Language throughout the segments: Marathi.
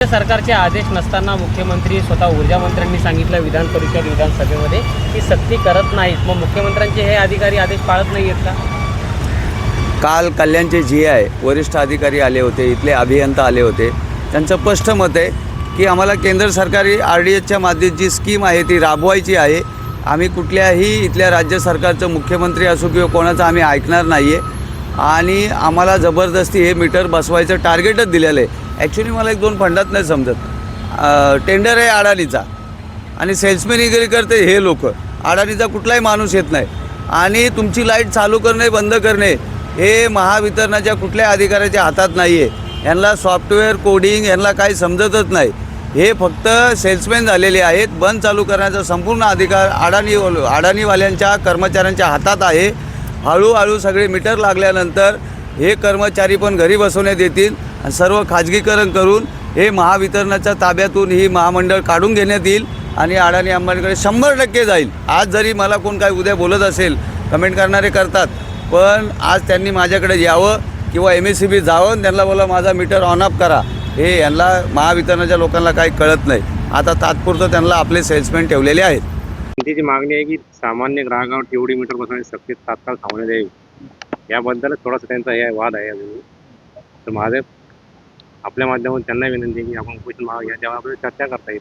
सरकारचे आदेश नसताना मुख्यमंत्री स्वतः ऊर्जा मंत्र्यांनी सांगितलं विधान परिषद विधानसभेमध्ये की सक्ती करत नाहीत, मग मुख्यमंत्र्यांचे हे अधिकारी आदेश पाळत नाही आहेत का? काल कल्याणचे GI वरिष्ठ अधिकारी आले होते, इथले अभियंता आले होते. त्यांचं स्पष्ट मत आहे की आम्हाला केंद्र सरकारी RDSच्या माध्यमात जी स्कीम आहे ती राबवायची आहे. आम्ही कुठल्याही इथल्या राज्य सरकारचं मुख्यमंत्री असो किंवा कोणाचं आम्ही ऐकणार नाही आहे आणि आम्हाला जबरदस्ती हे मीटर बसवायचं टार्गेटच दिलेलं आहे. ॲक्च्युली मला 1-2 फंडात नाही समजत. टेंडर आहे अडाणीचा आणि सेल्समॅनिगिरी करते हे लोक. अडाणीचा कुठलाही माणूस येत नाही आणि तुमची लाईट चालू करणे बंद करणे हे महावितरणाच्या कुठल्याही अधिकाऱ्याच्या हातात नाही आहे. यांना सॉफ्टवेअर कोडिंग यांना काही समजतच नाही. हे फक्त सेल्समॅन झालेले आहेत. बंद चालू करण्याचा संपूर्ण अधिकार अडाणीवाल्यांच्या कर्मचाऱ्यांच्या हातात आहे. हळूहळू सगळे मीटर लागल्यानंतर हे कर्मचारी पण घरी बसवण्यात येतील आणि सर्व खाजगीकरण करून हे महावितरणाच्या ताब्यातून ही महामंडळ काढून घेण्यात येईल आणि अडाणी अंबानीकडे 100% जाईल. आज जरी मला कोण काय उद्या बोलत असेल, कमेंट करणारे करतात, पण आज त्यांनी माझ्याकडे यावं किंवा MSEB जावं, त्यांना बोला माझा मीटर ऑन ऑफ करा. हे यांना महावितरणाच्या लोकांना काही कळत नाही. आता तात्पुरतं त्यांना आपले सेल्समॅन ठेवलेले आहेत. त्यांची मागणी आहे की सामान्य ग्राहकांवर TOD मीटर बसवण्याची सक्ती तात्काळ थांबवण्यात यावी. याबद्दल थोडासा त्यांचा हे वाद आहे अजून. तर माझं आपल्या माध्यमातून त्यांना विनंती आहे की आपण उपोषण मागं घ्या, त्यावर आपल्याला चर्चा करता येईल.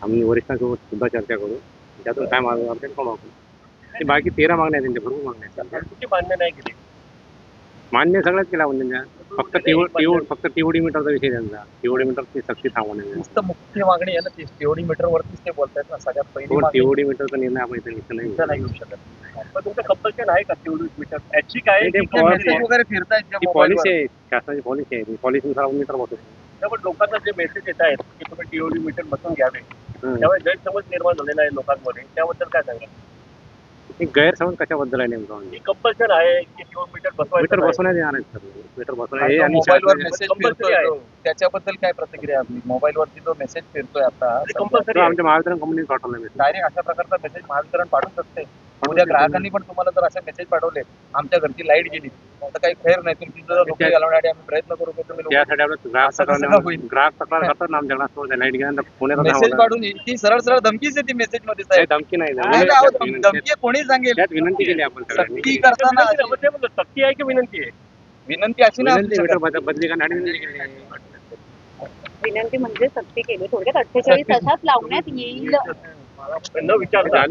आम्ही वरिष्ठांसोबत सुद्धा चर्चा करू, त्यातून काय मागणी असेल करू आपण. बाकी 13 मागण्या आहेत त्यांच्या, भरपूर मागण्या आहेत. तुमची मान्य नाही केली? मान्य सगळ्याच केला आपण त्यांच्या. फक्त TOD मीटरचा विषय त्यांचा. TOD मीटरची सक्ती थांबवण्याचा. मुख्य मागणी आहे ना ती TOD मीटरवरतीच ते बोलतायत ना. सगळ्यात पहिली TOD मीटरचा निर्णय आपण इथं नाही घेऊ शकत. पण तुमचं कंपल्शन आहे का TOD मीटर? याची काय मेसेज वगैरे फिरतायत पॉलिसी आहे, शासनाची पॉलिसी आहे. पॉलिसीनुसार आपण मीटर बसवतो. पण लोकांना जे मेसेज येत आहेत की तुम्ही TOD मीटर बसून घ्यावे, त्यामुळे गैरसमज निर्माण झालेला आहे लोकांमध्ये, त्याबद्दल काय सांगा? गैरसमज कशाबद्दल आहे नेमकं? कंपल्शन आहे की मीटर बसवण्यात येणार आहेत सर. मीटर बसवण्यात आणि मोबाईलवर मेसेज फिरतोय त्याच्याबद्दल काय प्रतिक्रिया आपली? मोबाईलवरती जो मेसेज फिरतोय आता कंपल्सरी आमच्या महावितरण कंपनीने पाठवला मेसेज. डायरेक्ट अशा प्रकारचा मेसेज महावितरण पाठवू शकते. उद्या ग्राहकांनी पण तुम्हाला जर असे मेसेज पाठवले आमच्या घरची लाईट गेली तर काही खैर नाही, तुमची नोकरी घालवण्यासाठी आम्ही प्रयत्न करू. त्यासाठी आपलं ग्राहक तक्रार करतात ना आमच्याकडे असतो. लाईट गेल्यानंतर पुण्यात मेसेज पाठवून ती सरळ धमकीच येते मेसेज मध्ये. धमकी नाही, धमकी कोणी सांगेल? त्यात विनंती केली आपण सक्ती करताना. सक्ती आहे की विनंती आहे? विनंती अशी ना मीटर बदली करण्यासाठी विनंती केली. विनंती म्हणजे सक्ती केली. थोडक्यात 48 तासात लावण्यात येईल. न विचारता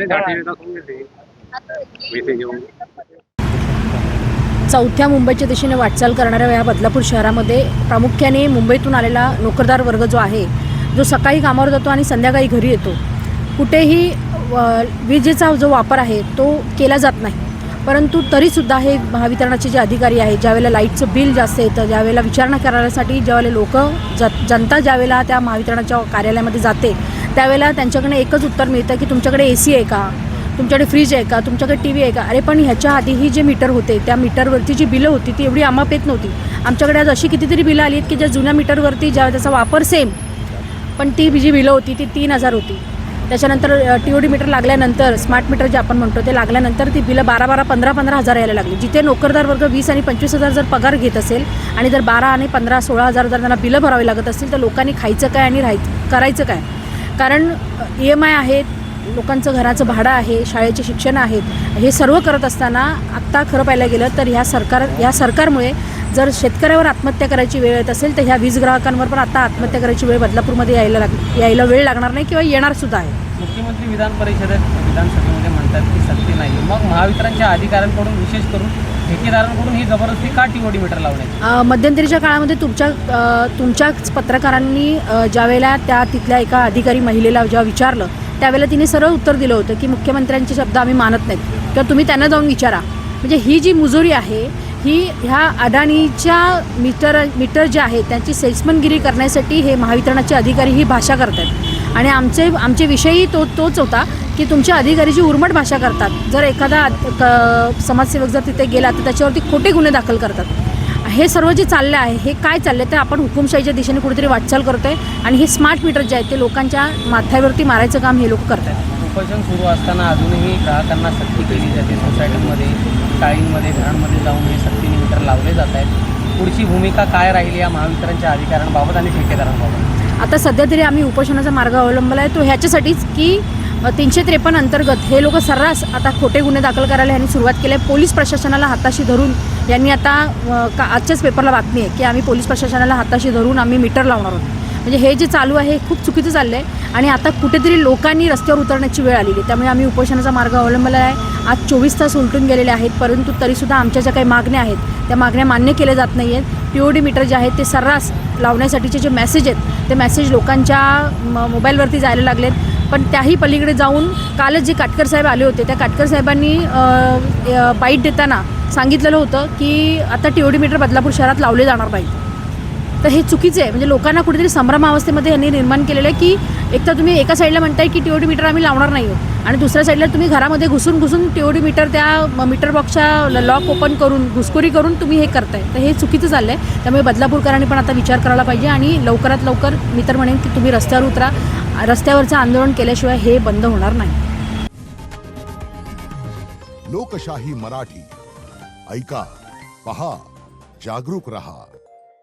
चौथ्या मुंबईच्या दिशेने वाटचाल करणाऱ्या या बदलापूर शहरामध्ये प्रामुख्याने मुंबईतून आलेला नोकरदार वर्ग जो आहे, जो सकाळी कामावर जातो आणि संध्याकाळी घरी येतो, कुठेही विजेचा जो वापर आहे तो केला जात नाही. परंतु तरीसुद्धा हे महावितरणाचे जे अधिकारी आहेत, ज्यावेळेला लाईटचं बिल जास्त येतं, ज्यावेळेला विचारणा करण्यासाठी ज्यावेळेला जनता ज्यावेळेला त्या महावितरणाच्या कार्यालयामध्ये जाते, त्यावेळेला त्यांच्याकडे एकच उत्तर मिळतं की तुमच्याकडे AC आहे का, तुमच्याकडे फ्रीज आहे का, तुमच्याकडे TV आहे का. अरे पण ह्याच्या आधीही जे मीटर होते त्या मीटरवरती जी बिलं होती ती एवढी आम्हाला येत नव्हती. आमच्याकडे आज अशी कितीतरी बिलं आली आहेत की ज्या जुन्या मीटरवरती ज्या त्याचा वापर सेम, पण ती जी बिलं होती ती 3000 होती. त्याच्यानंतर TOD मीटर लागल्यानंतर स्मार्ट मीटर जे आपण म्हणतो ते लागल्यानंतर ती बिलं 12-12, 15-15 हजार यायला लागली. जिथे नोकरदार वर्ग 20 आणि 25 हजार जर पगार घेत असेल आणि जर 12 आणि 15, 16 हजार जर त्यांना बिलं भरावी लागत असतील तर लोकांनी खायचं काय आणि करायचं काय? कारण EMI आहेत, लोकांचं घराचं भाडं आहे, शाळेचे शिक्षण आहेत. हे सर्व करत असताना आत्ता खरं पाहायला गेलं तर ह्या सरकारमुळे जर शेतकऱ्यावर आत्महत्या करायची वेळ येत असेल तर ह्या वीज ग्राहकांवर पण आता आत्महत्या करायची वेळ बदलापूरमध्ये यायला वेळ लागणार नाही किंवा येणार सुद्धा आहे. मुख्यमंत्री विधानसभेमध्ये म्हणतात की सक्ती नाही, मग महावितरणच्या अधिकाऱ्यांकडून विशेष करून ठेकेदारांकडून ही जबरदस्ती का TOD मीटर लावण्याची? मध्यंतरीच्या काळामध्ये तुमच्याच पत्रकारांनी ज्यावेळेला तिथल्या एका अधिकारी महिलेला जेव्हा विचारलं त्यावेळेला तिने सरळ उत्तर दिलं होतं की मुख्यमंत्र्यांचे शब्द आम्ही मानत नाहीत किंवा तुम्ही त्यांना जाऊन विचारा. म्हणजे ही जी मुजोरी आहे ही ह्या अडाणीच्या मीटर जे आहेत त्यांची सेल्समनगिरी करण्यासाठी हे महावितरणाचे अधिकारी ही भाषा करतात आणि आमचे विषयही तोच होता की तुमच्या अधिकारीची उर्मट भाषा करतात. जर एखादा समाजसेवक जर तिथे गेला तर त्याच्यावरती खोटे गुन्हे दाखल करतात. हे सर्व जे चाललं आहे हे काय चाललं तर आपण हुकुमशाहीच्या दिशेने कुठेतरी वाटचाल करतो आहे आणि हे स्मार्ट मीटर जे आहेत ते लोकांच्या माथ्यावरती मारायचं काम हे लोक करतात. उपोषण सुरू असताना अजूनही ग्राहकांना सक्ती केली जाते. सोसायटीमध्ये, शाळेमध्ये, घरांमध्ये जाऊन हे सक्तीने मीटर लावले जात आहेत. पुढची भूमिका काय राहील या महावितरणच्या अधिकाऱ्यांबाबत आणि ठेकेदारांबाबत? आता सध्या तरी आम्ही उपोषणाचा मार्ग अवलंबला आहे तो ह्याच्यासाठीच की 353 अंतर्गत हे लोक सर्रास आता खोटे गुन्हे दाखल करायला यांनी सुरुवात केली आहे. पोलीस प्रशासनाला हाताशी धरून यांनी आता आजच्याच पेपरला बातमी आहे की आम्ही पोलीस प्रशासनाला हाताशी धरून आम्ही मीटर लावणार आहोत. म्हणजे हे जे चालू आहे हे खूप चुकीचं चाललं आहे आणि आता कुठेतरी लोकांनी रस्त्यावर उतरण्याची वेळ आलेली. त्यामुळे आम्ही उपोषणाचा मार्ग अवलंबला आहे. आज 24 तास उलटून गेलेले आहेत, परंतु तरीसुद्धा आमच्या ज्या काही मागण्या आहेत त्या मागण्या मान्य केल्या जात नाही आहेत. TOD मीटर जे आहेत ते सर्रास लावण्यासाठीचे जे मेसेज आहेत ते मेसेज लोकांच्या मोबाईलवरती जायला लागलेत. पण त्याही पलीकडे जाऊन कालच जे काटकर साहेब आले होते त्या काटकर साहेबांनी बाईट देताना सांगितलेलं होतं की आता TOD मीटर बदलापूर शहरात लावले जाणार नाही. तर हे चुकीचं आहे. म्हणजे लोकांना कुठेतरी संभ्रमावस्थेमध्ये यांनी निर्माण केलेलं आहे की एक तर तुम्ही एका साईडला म्हणताय की TOD मीटर आम्ही लावणार नाही आहोत आणि दुसऱ्या साईडला तुम्ही घरामध्ये घुसून TOD मीटर त्या मीटर बॉक्सच्या लॉक ओपन करून घुसखोरी करून तुम्ही हे करताय. तर हे चुकीचं चाललं आहे. त्यामुळे बदलापूरकरांनी पण आता विचार करायला पाहिजे आणि लवकरात लवकर मी तर म्हणेन की तुम्ही रस्त्यावर उतरा. रस्त्यावरचं आंदोलन केल्याशिवाय हे बंद होणार नाही. लोकशाही मराठी ऐका, पहा, जागरूक रहा.